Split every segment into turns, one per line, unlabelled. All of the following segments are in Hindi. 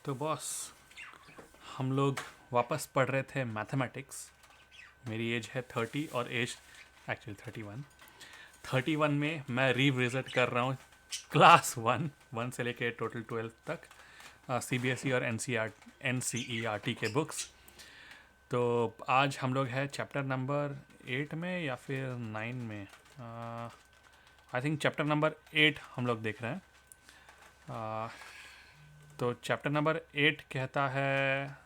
तो बॉस, हम लोग वापस पढ़ रहे थे मैथमेटिक्स। मेरी एज है 30 और एज एक्चुअली 31 में मैं रिविजिट कर रहा हूँ क्लास वन से लेके टोटल 12 तक सीबीएसई और एनसीईआरटी के बुक्स। तो आज हम लोग है चैप्टर नंबर 8 में या फिर 9 में। आई थिंक चैप्टर नंबर 8 हम लोग देख रहे हैं। तो चैप्टर नंबर 8 कहता है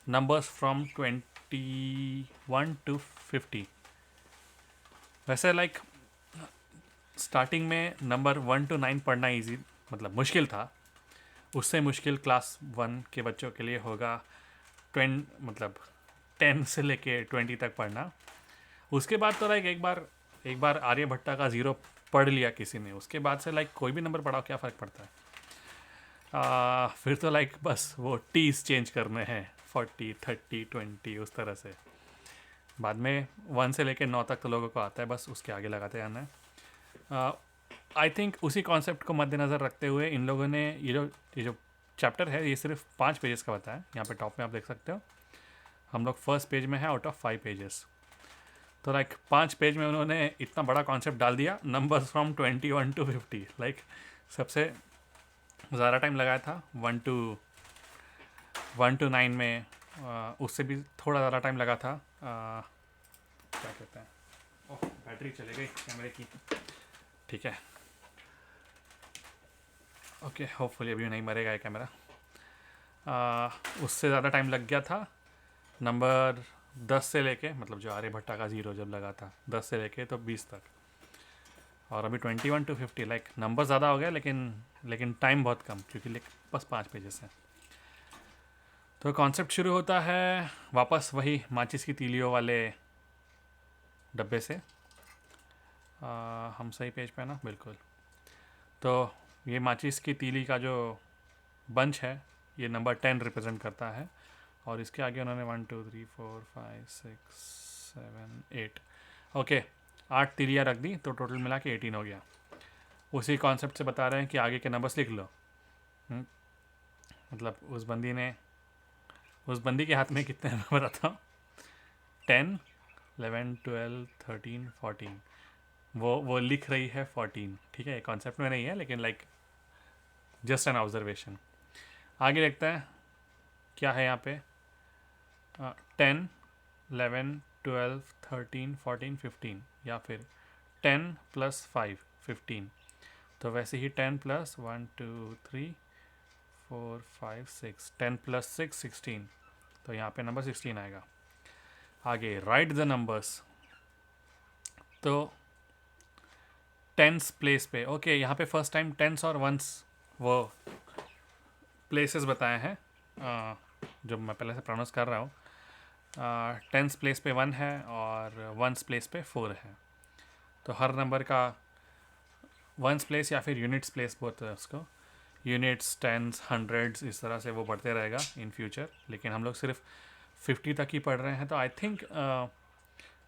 नंबर्स फ्रॉम 21 to 50। वैसे लाइक स्टार्टिंग में नंबर 1 to 9 पढ़ना इजी, मतलब मुश्किल था। उससे मुश्किल क्लास 1 के बच्चों के लिए होगा 20, मतलब 10 से लेके 20 तक पढ़ना। उसके बाद तो लाइक एक बार आर्यभट्टा का ज़ीरो पढ़ लिया किसी ने, उसके बाद से लाइक कोई भी नंबर पढ़ाओ क्या फ़र्क पड़ता है। फिर तो लाइक बस वो टीज चेंज करने हैं, 40 30 20 उस तरह से। बाद में 1 से लेके 9 तक तो लोगों को आता है, बस उसके आगे लगाते जाना है। आई थिंक उसी कॉन्सेप्ट को मद्देनज़र रखते हुए इन लोगों ने ये जो चैप्टर है ये सिर्फ 5 पेजेस का बताया। यहाँ पे टॉप में आप देख सकते हो, हम लोग फर्स्ट पेज में है आउट ऑफ 5 पेजेस। तो लाइक 5 पेज में उन्होंने इतना बड़ा कॉन्सेप्ट डाल दिया, नंबर्स फ्रॉम 21 to 50। लाइक सबसे ज़्यादा टाइम लगाया था 1 to 9 में। उससे भी थोड़ा ज़्यादा टाइम लगा था। क्या कहते हैं, ओह बैटरी चली गई कैमरे की। ठीक है, ओके, होपफुली अभी नहीं मरेगा ये कैमरा। उससे ज़्यादा टाइम लग गया था नंबर 10 से लेके, मतलब जो आर्यभट्टा का ज़ीरो जब लगा था 10 से लेके तो 20 तक। और अभी 21 to 50, लाइक नंबर ज़्यादा हो गया लेकिन टाइम बहुत कम, क्योंकि बस 5 पेजेस हैं। तो कॉन्सेप्ट शुरू होता है वापस वही माचिस की तीलियों वाले डब्बे से। हम सही पेज पे हैं ना, बिल्कुल। तो ये माचिस की तीली का जो बंच है ये नंबर 10 रिप्रेजेंट करता है। और इसके आगे उन्होंने 1 2 3 4 5 6 7 8, ओके 8 तीलियाँ रख दी, तो टोटल मिला के 18 हो गया। उसी कॉन्सेप्ट से बता रहे हैं कि आगे के नंबर्स लिख लो। मतलब उस बंदी के हाथ में कितने हैं मैं बताता हूँ। 10 11 12 13 14, वो लिख रही है 14। ठीक है, कॉन्सेप्ट में नहीं है लेकिन लाइक जस्ट एन ऑब्जर्वेशन। आगे देखते हैं क्या है यहाँ पे। 10 11 12 13 14 15, या फिर 10 + 5 15। तो वैसे ही 10 + 1 2 3 4 5 6, 10 + 6 16। तो यहाँ पे नंबर 16 आएगा। आगे राइट द नंबर्स। तो टेंस प्लेस पे, ओके यहाँ पे फर्स्ट टाइम टेंस और वंस वो प्लेसेस बताए हैं जो मैं पहले से प्रोनाउंस कर रहा हूँ। टेंस प्लेस पे 1 है और वंस प्लेस पे 4 है। तो हर नंबर का वंस प्लेस या फिर यूनिट्स प्लेस बोलते हैं उसको। यूनिट्स, टेंस, हंड्रेड्स, इस तरह से वो बढ़ते रहेगा इन फ्यूचर, लेकिन हम लोग सिर्फ 50 तक ही पढ़ रहे हैं। तो आई थिंक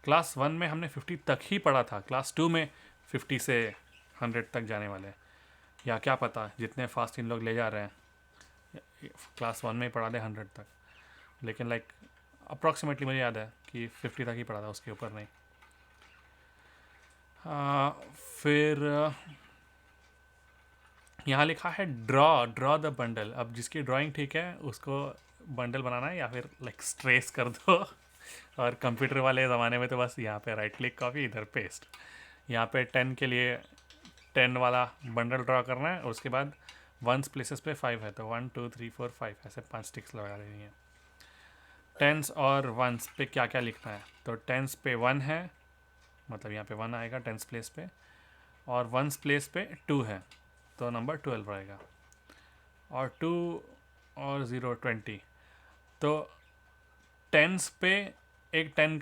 क्लास 1 में हमने 50 तक ही पढ़ा था, क्लास 2 में 50 से 100 तक जाने वाले हैं। या क्या पता जितने फास्ट इन लोग ले जा रहे हैं क्लास 1 में ही पढ़ा दे 100 तक। लेकिन लाइक अप्रॉक्सीमेटली मुझे याद है कि 50 तक ही पढ़ा था, उसके ऊपर नहीं। फिर यहाँ लिखा है ड्रॉ द बंडल। अब जिसकी ड्राइंग ठीक है उसको बंडल बनाना है, या फिर लाइक स्ट्रेस कर दो। और कंप्यूटर वाले ज़माने में तो बस यहाँ पे राइट क्लिक, कॉपी, इधर पेस्ट। यहाँ पे 10 के लिए 10 वाला बंडल ड्रॉ करना है, और उसके बाद वंस प्लेसेस पे 5 है तो 1 2 3 4 5 ऐसे 5 टिक्स लगा देनी है। टेंस और वंस पे क्या क्या लिखना है, तो टेंस पे 1 है, मतलब यहाँ पे 1 आएगा टेंस प्लेस पे, और वंस प्लेस पे 2 है तो नंबर 12 रहेगा। और 2 और 0 20। तो टेंस पे एक 10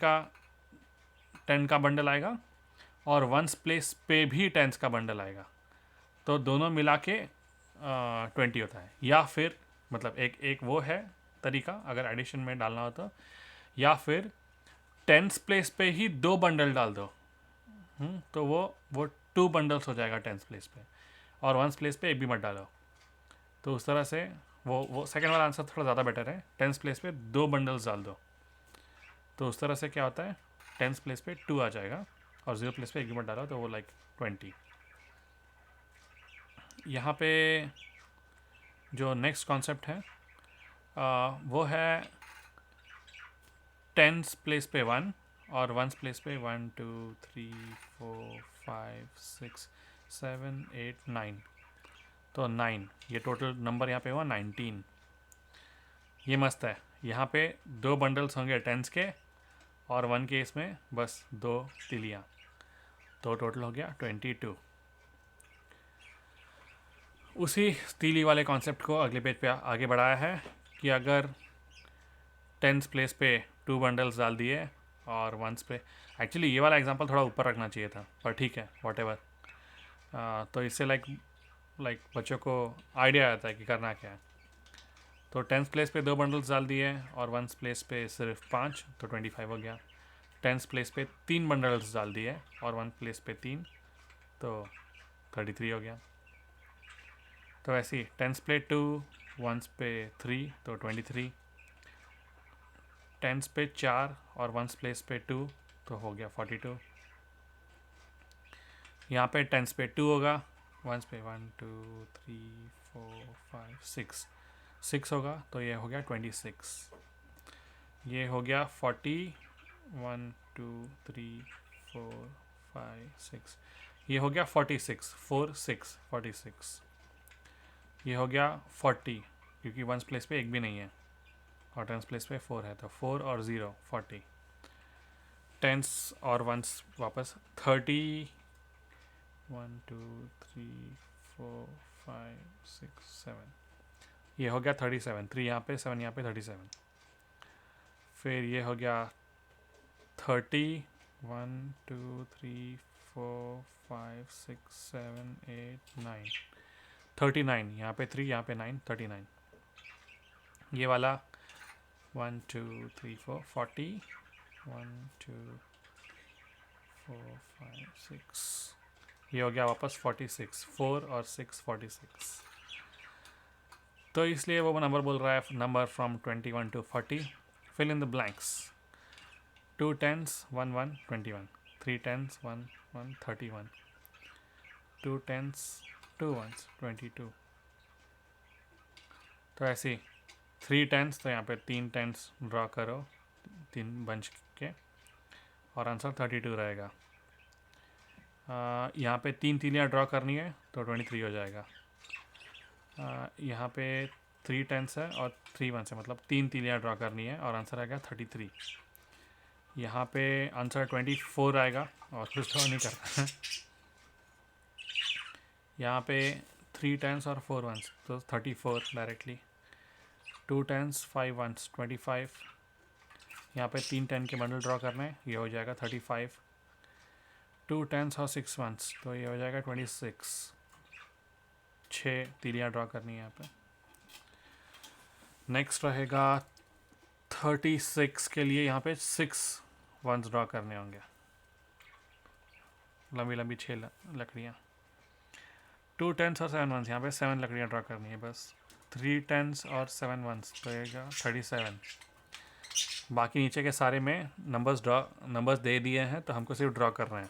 का बंडल आएगा, और वंस प्लेस पे भी टेंस का बंडल आएगा, तो दोनों मिला के 20 होता है। या फिर मतलब एक वो है तरीका अगर एडिशन में डालना हो तो, या फिर टेंस प्लेस पे ही 2 बंडल डाल दो। तो वो 2 बंडल्स हो जाएगा टेंस प्लेस पे, और वंस प्लेस पे एक भी मत डालो। तो उस तरह से वो सेकंड वाला आंसर थोड़ा ज़्यादा बेटर है। टेंस प्लेस पे 2 बंडल्स डाल दो, तो उस तरह से क्या होता है, टेंस प्लेस पे 2 आ जाएगा और 0 प्लेस पे एक बार डाला तो वो लाइक 20। यहाँ पे जो नेक्स्ट कॉन्सेप्ट है वो है टेंस प्लेस पे 1 और वंस प्लेस पे 1 2 3 4 5 6 7 8 9, तो 9 ये टोटल नंबर यहाँ पे हुआ 19। ये मस्त है। यहाँ पे 2 बंडल्स होंगे टेंस के और 1 के इसमें बस 2 तिलियाँ, तो टोटल हो गया 22। उसी तीली वाले कॉन्सेप्ट को अगले पेज पे आगे बढ़ाया है कि अगर टेंस प्लेस पे 2 बंडल्स डाल दिए और वंस पे, एक्चुअली ये वाला एग्जांपल थोड़ा ऊपर रखना चाहिए था, पर ठीक है व्हाटएवर। तो इससे लाइक बच्चों को आइडिया आता है कि करना क्या है। तो टेंस प्लेस पे 2 बंडल्स डाल दिए और वंस प्लेस पे सिर्फ 5, तो 25 हो गया। टेंस प्लेस पे 3 बंडल्स डाल दिए और वन प्लेस पे 3, तो 33 हो गया। तो ऐसे ही टेंस पे 2, वंस पे 3, तो 23। टेंस पे 4 और वंस प्लेस पे 2, तो हो गया 42। यहाँ पे टेंस पे 2 होगा, वंस पे 1 2 3 4 5 6 होगा, तो ये हो गया 26। ये हो गया 40, 1 2 3 4 5 6, ये हो गया 46, 4 6 46। ये हो गया 40 क्योंकि वंस प्लेस पे एक भी नहीं है और टेंस प्लेस पे 4 है, तो 4 और 0 40। टेंस और वंस वापस 30, 1 2 3 4 5 6 7, ये हो गया 37। 3 यहाँ पे 7 यहाँ पे 37। फिर ये हो गया 30, 1 2 3 4 5 6 7 8 9, 39 यहाँ पे 3 यहाँ पे 9, 39। ये वाला 1 2 3 4 40, 1 2 4 5 6, ये हो गया वापस 46, 4 और 6 46। तो इसलिए वो नंबर बोल रहा है number from 21 to 40, fill in the blanks. 2 10s 1 1 21, 3 10s 1 1 31, 2 10s 2 1s 22। तो ऐसे 3 10s, तो यहाँ पे 3 10s ड्रॉ करो 3 बंच के और आंसर 32 रहेगा। यहाँ पे 3 तीलियाँ ड्रॉ करनी है तो 23 हो जाएगा। यहाँ पे 3 10s है और 3 1s है, मतलब 3 तीलियाँ ड्रॉ करनी है और आंसर आएगा 33। यहाँ पे आंसर 24 आएगा और कुछ ड्रॉ नहीं करना है। यहाँ पे 3 10s और 4 1s, तो 34 डायरेक्टली। 2 10s 5 1s 25, यहाँ पे 3 10 के बंडल ड्रॉ करना है, ये हो जाएगा 35। 2 10s और 6 1s, तो ये हो जाएगा 26। 6 तीलियाँ ड्रॉ करनी है यहाँ पे। नेक्स्ट रहेगा 36 के लिए, यहाँ पे 6 1s ड्रॉ करने होंगे, लंबी लंबी 6 लकड़ियाँ। 2 10s और 7 1s, यहाँ पे 7 लकड़ियाँ ड्रॉ करनी है बस। 3 10s और 7 1s, तो ये 37। बाकी नीचे के सारे में नंबर्स दे दिए हैं, तो हमको सिर्फ ड्रॉ करना है।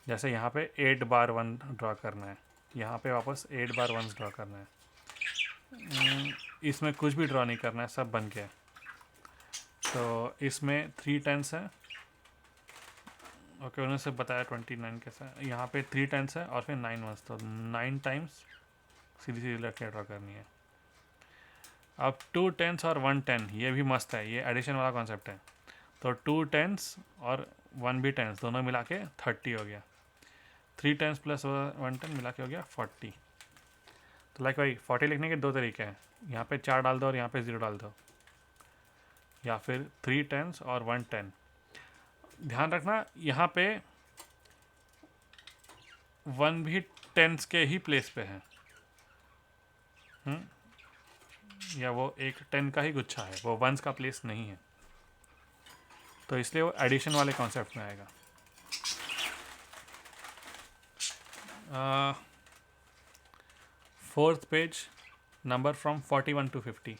जैसे यहाँ पे 8 बार 1 ड्रॉ करना है, यहाँ पे वापस 8 बार 1 ड्रॉ करना है। इसमें कुछ भी ड्रॉ नहीं करना है, सब बन गया। तो इसमें 3 10s है, ओके उन्होंने से बताया 29 कैसा है। यहाँ पे 3 10s है और फिर 9 1s, तो 9 टाइम्स सीधी सीधी लड़कियाँ ड्रॉ करनी है। अब 2 10s और 1 10, ये भी मस्त है, ये एडिशन वाला कॉन्सेप्ट है। तो 2 10s और 1 भी 10s दोनों मिला के 30 हो गया। 3 10s प्लस 1 10 मिला के हो गया 40। तो लाइक भाई 40 लिखने के 2 तरीके हैं, यहाँ पे 4 डाल दो और यहाँ पे 0 डाल दो, या फिर 3 10s और 1 10। ध्यान रखना यहाँ पे 1 भी 10s के ही प्लेस पे है, या वो एक 10 का ही गुच्छा है, वो 1s का प्लेस नहीं है, तो इसलिए वो एडिशन वाले कॉन्सेप्ट में आएगा। Fourth page number from 41 to 50,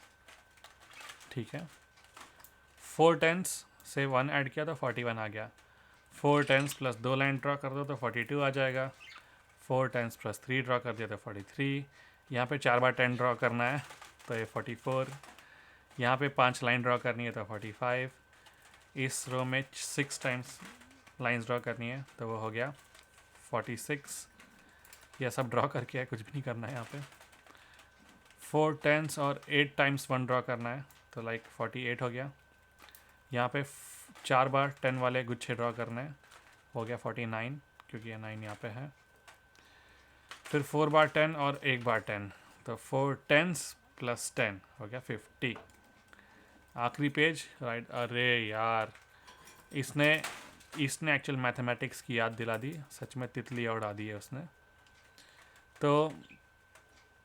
ठीक है। 4 10s से 1 ऐड किया तो 41 आ गया। 4 10s प्लस 2 लाइन ड्रॉ कर दो तो 42 आ जाएगा। 4 10s प्लस 3 ड्रॉ कर दिया तो 43। यहाँ पे 4 बार 10 ड्रॉ करना है तो ये 44। यहाँ पे 5 लाइन ड्रॉ करनी है तो 45। इस रो में 6 टाइम्स लाइंस ड्रॉ करनी है तो वो हो गया 46। यह सब ड्रॉ करके है, कुछ भी नहीं करना है यहाँ पे। 4 10s और 8 टाइम्स 1 ड्रॉ करना है तो लाइक 48 हो गया। यहाँ पे 4 बार 10 वाले गुच्छे ड्रॉ करना है, हो गया 49 क्योंकि ये 9 यहाँ पे है। फिर 4 बार 10 और 1 बार 10 तो 4 10s प्लस 10 हो गया 50। आखिरी पेज राइट। अरे यार, इसने एक्चुअल मैथमेटिक्स की याद दिला दी, सच में तितली उड़ा दी है उसने। तो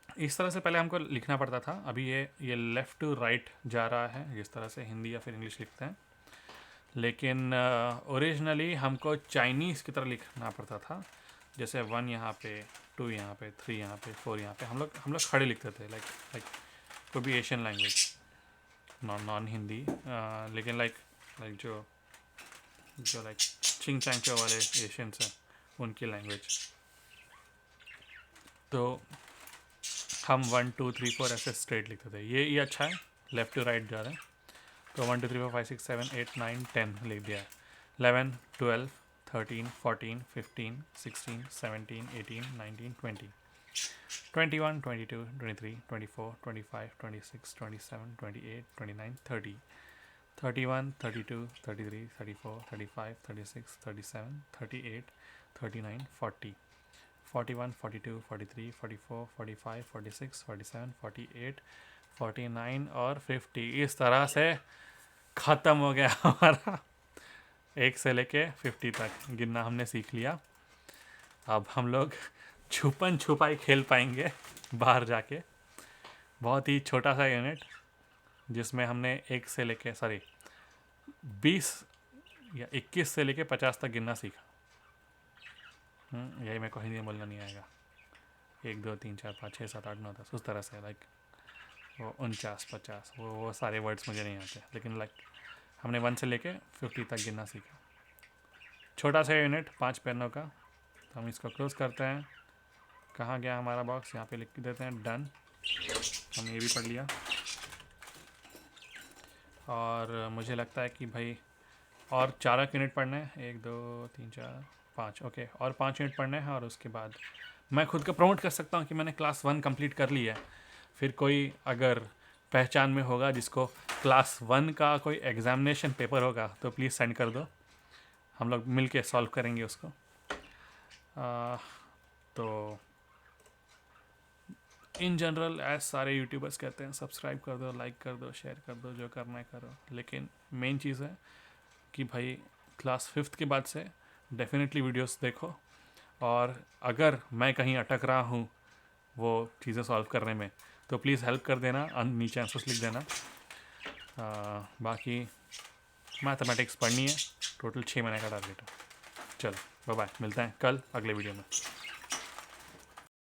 इस तरह से पहले हमको लिखना पड़ता था, अभी ये लेफ़्ट टू राइट जा रहा है, जिस तरह से हिंदी या फिर इंग्लिश लिखते हैं। लेकिन ओरिजिनली हमको चाइनीज़ की तरह लिखना पड़ता था, जैसे 1 यहाँ पे, 2 यहाँ पे, 3 यहाँ पे, 4 यहाँ पे। हम लोग खड़े लिखते थे, लाइक कोई भी एशियन लैंग्वेज, नॉन हिंदी, लेकिन लाइक जो लाइक चिंग चांग वाले एशियंस हैं उनकी लैंग्वेज। तो हम 1 2 3 4 ऐसे स्ट्रेट लिखते थे। ये अच्छा है, लेफ़्ट टू राइट जा रहे हैं। तो 1 2 3 4 5 6 7 8 9 10 लिख दिया है। 11 12 13 14 15 16 17 18 19 20 21 22 23 24 25 26 27 28 29 30 31 32 33 34 35 36 37 38 39 40 41 42 43 44 45 46 47 48 49 और 50। इस तरह से ख़त्म हो गया हमारा 1 से लेके 50 तक गिनना हमने सीख लिया। अब हम लोग छुपन छुपाई खेल पाएंगे बाहर जाके। बहुत ही छोटा सा यूनिट जिसमें हमने 1 से लेके 20 या 21 से लेके 50 तक गिनना सीखा। यही मेरे को हिंदी में बोलना नहीं आएगा। 1 2 3 4 5 6 7 8 9 10 उस तरह से, लाइक वो 49 50 वो सारे वर्ड्स मुझे नहीं आते, लेकिन लाइक हमने 1 से लेके 50 तक गिनना सीखा। छोटा सा यूनिट 5 पेनों का। तो हम इसको क्लोज करते हैं। कहाँ गया हमारा बॉक्स, यहाँ पे लिख देते हैं डन। हमने ये भी पढ़ लिया। और मुझे लगता है कि भाई और 4 यूनिट पढ़ने हैं, 1 2 3 4 5, ओके, और 5 यूनिट पढ़ने हैं। और उसके बाद मैं खुद को प्रमोट कर सकता हूँ कि मैंने क्लास 1 कंप्लीट कर ली है। फिर कोई अगर पहचान में होगा जिसको क्लास 1 का कोई एग्ज़ामिनेशन पेपर होगा तो प्लीज़ सेंड कर दो, हम लोग मिल के सॉल्व करेंगे उसको। तो इन जनरल एज सारे यूट्यूबर्स कहते हैं, सब्सक्राइब कर दो, लाइक कर दो, शेयर कर दो, जो करना है करो। लेकिन मेन चीज़ है कि भाई क्लास 5th के बाद से डेफिनेटली वीडियोस देखो। और अगर मैं कहीं अटक रहा हूँ वो चीज़ें सॉल्व करने में तो प्लीज़ हेल्प कर देना, नीचे आंसर्स लिख देना। बाकी मैथमेटिक्स पढ़नी है, टोटल 6 महीने का टारगेट है। चलो बाय बाय, मिलते हैं कल अगले वीडियो में।